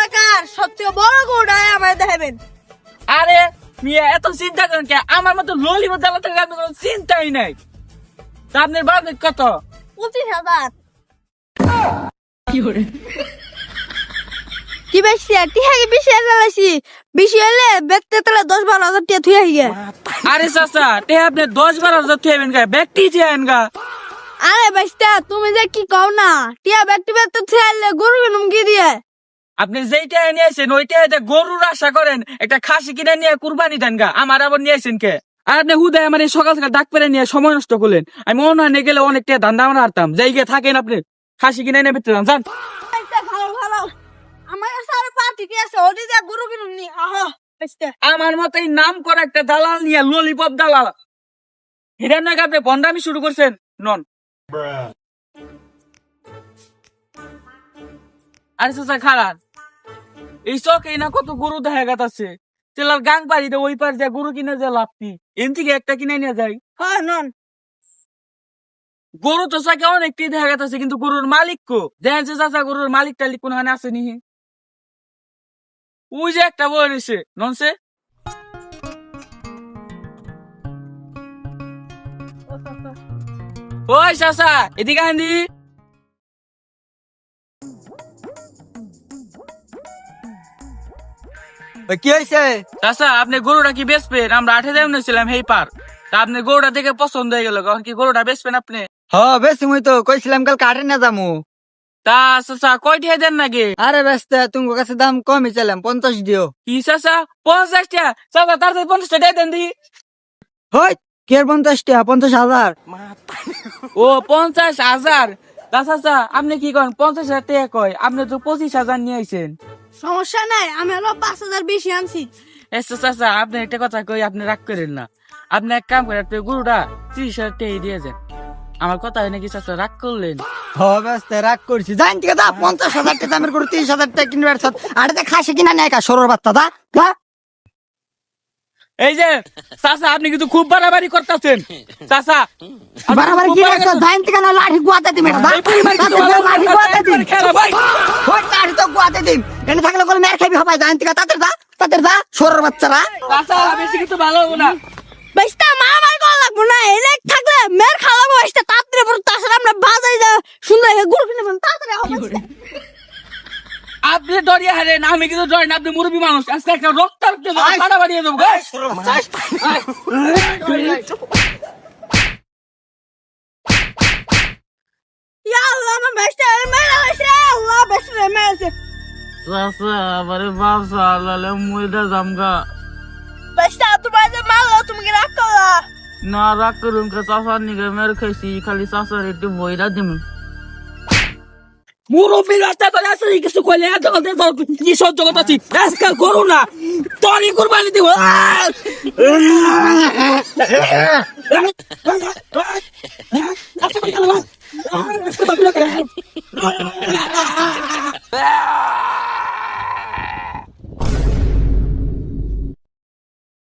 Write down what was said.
এলাকার সবথেকে বড় গরুটাই আমায় দেখাবেন। আরে মিয়া এত চিন্তা করেন কে? আমার মতো ললিম জ্বালাতে আপনার কোনো চিন্তাই নাই। তা আপনার বাজেট কত? 25,000। কি বেশি টিহাকে বেশি লাগাইছি, বেশি হলে বেচতে তাহলে 10-12 হাজার টাকা থুই আইগে। আরে চাচা তে আপনি 10-12 হাজার থুইবেন গা, ব্যক্তি থুইবেন গা। আরে বাইস্তা তুমি যে কি কও না, টিয়া ব্যক্তি বেচতে থুই আইলে গরু কিনুম কি দিয়ে? আপনি যেইটা নিয়েছেন ওইটা গরুর আশা করেন, একটা খাসি কিনে নিয়ে কুরবানি দেন গা। আমার আবার নিয়েছেন কে? আর আপনি হুদায় আমার এই সকাল সকাল ডাক পেরে নিয়ে সময় নষ্ট করলেন। আমি অনলাইনে গেলে অনেকটা ধান্দা আমরা হারতাম। যাই গিয়ে থাকেন আপনি, খাসি কিনে নিয়ে বেচতে যান। বাইস্তা ভালো ভালো, আমার কাছে আরো 5টি আছে, ওটি দিয়ে গরু কিনুম নি। আহা বাইস্তা, আমার মতো এই নাম করা একটা দালাল নিয়ে, ললিপপ দালাল, হিরান নাকি আপনি বন্ডামি শুরু করছেন। নন আরে চাচা খারাপ, এই চকে না কত গরু দেখা গেছে। তেলার গাং পাড়িতে ওই পার যায় গরু কিনে যায় লাভটি, এন থেকে একটা কিনে নিয়ে যায়। হ্যাঁ নন গরু তো চাকে অনেকটি দেখা গেছে, কিন্তু গরুর মালিক কো? দেখেন যে চাচা গরুর মালিক টালিক কোনখানে আছে নি? ওই যে একটা বই রয়েছে ননসে। ওই চাচা এদিকে আন্দি। কি হয়েছে? চাচা আপনি গরুটা কি বেচবেন? আমরা 8,000 নিয়েছিলাম এই পার। তা আপনি গরুটা দেখে পছন্দ হয়ে গেল, এখন কি গরুটা বেচবেন আপনি? বেশি মুই তো কইছিলাম কাল কাটে না যামু। তা চাচা কয়টা দেন নাকি? আরে ব্যস্ত তোমার কাছে দাম কমই চাইলাম, 50 দিও। কি চাচা 50 টাকা? চাচা তাড়াতাড়ি 50 টাকা দেন দি। হয় কে 50 টাকা? 50,000। ও 50,000? তা চাচা আপনি কি করেন? 50,000 টাকা কয়, আপনি তো 25,000 নিয়ে আইছেন। সমস্যা নাই, আমি আরো 5,000 বেশি আনছি। এসে চাচা আপনি একটা কথা কই, আপনি রাগ করেন না। আপনি এক কাম করেন, আপনি গরুটা 30,000 টাকা দিয়ে যান। আমার কথা হয় নাকি চাচা রাগ করলেন? ব্যস্ত রাগ করছি, জান ঠিক আছে। 50,000 টাকা দামের গরু 30,000 টাকা কিনবে। আরে তে খাসি কিনা নেয় কা সরোর বাচ্চা দা দা। এই যে চাচা আপনি কিন্তু খুব বাড়াবাড়ি করতেছেন চাচা। বারবার কি রাখছ? জান ঠিক না লাঠি গুয়াতে দিমে দা। এই পরিমাণ কিন্তু লাঠি গুয়াতে দিম। খেলা ভাই। ওই লাঠি তো গুয়াতে দিম। এনে থাকলে কোন মের খাবি হবে? জান ঠিক তাদের দা সরোর বাচ্চারা। চাচা বেশি কিন্তু ভালো হবে না। বাইস্তা মারামারি করা লাগবো না, এনে থাকলে মের খালাবো। বাইস্তা তাড়াতাড়ি বড়, তাছাড়া আমরা বাজারে যা সুন্দর গরু কিনে তাড়াতাড়ি হবে। আপনি ডরিয়ে হারেন, আমি কিন্তু ডরি না। আপনি মুরব্বী মানুষ, আজকে একটা রক্ত কাটা বাড়িয়ে দেবো। ইয়া আল্লাহ, আমার বাইস্তা মেরে হইছে। আল্লাহ বাইস্তা মেরেছে। চাচা আবারে বাসা লালে মুইটা জামগা। বাইস্তা তোমার যে মারলো, তুমি কি রাগ করলা? না রাগ করুন কে, চাচার নিকে মেরে খাইছি, খালি চাচার একটু বইরা দিম। মুরব্বী রাস্তা করে আসে কিছু কইলে এত কি সহ্য করতেছি। আজকে করু না, তোরই কুরবানি দিব।